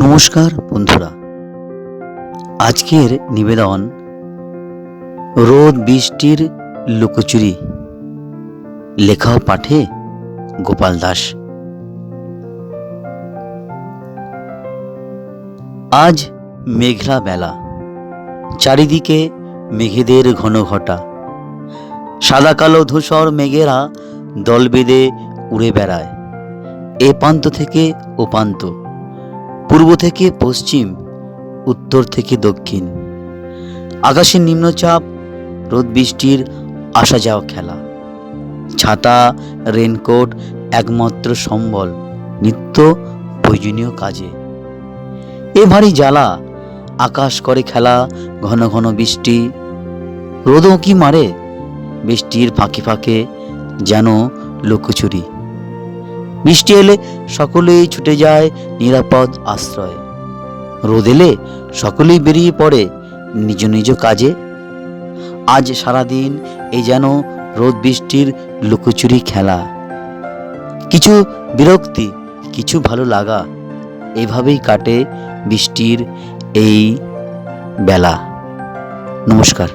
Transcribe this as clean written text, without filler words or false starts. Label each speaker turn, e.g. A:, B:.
A: নমস্কার বন্ধুরা, আজকের নিবেদন রোদ বৃষ্টির লুকোচুরি, লেখা ও পাঠে গোপাল দাস। আজ মেঘলা বেলা, চারিদিকে মেঘেদের ঘন ঘটা, সাদা কালো ধূসর মেঘেরা দল বেঁধে উড়ে বেড়ায় এ প্রান্ত থেকে ও প্রান্ত, পূর্ব থেকে পশ্চিম, উত্তর থেকে দক্ষিণ। আকাশের নিম্নচাপ, রোদ বৃষ্টির আসা যাওয়া খেলা। ছাতা, রেনকোট একমাত্র সম্বল নিত্য প্রয়োজনীয় কাজে। এ ভারী জ্বালা, আকাশ করে খেলা ঘন ঘন বৃষ্টি। রোদও কি মারে বৃষ্টির ফাঁকে ফাঁকে, যেন লুকোচুরি। বৃষ্টি এলে সকলেই ছুটে যায় নিরাপদ আশ্রয়, রোদ এলে সকলেই বেরিয়ে পড়ে নিজ নিজ কাজে। আজ সারাদিন এই যেন রোদ বৃষ্টির লুকোচুরি খেলা। কিছু বিরক্তি, কিছু ভালো লাগা, এভাবেই কাটে বৃষ্টির এই বেলা। নমস্কার।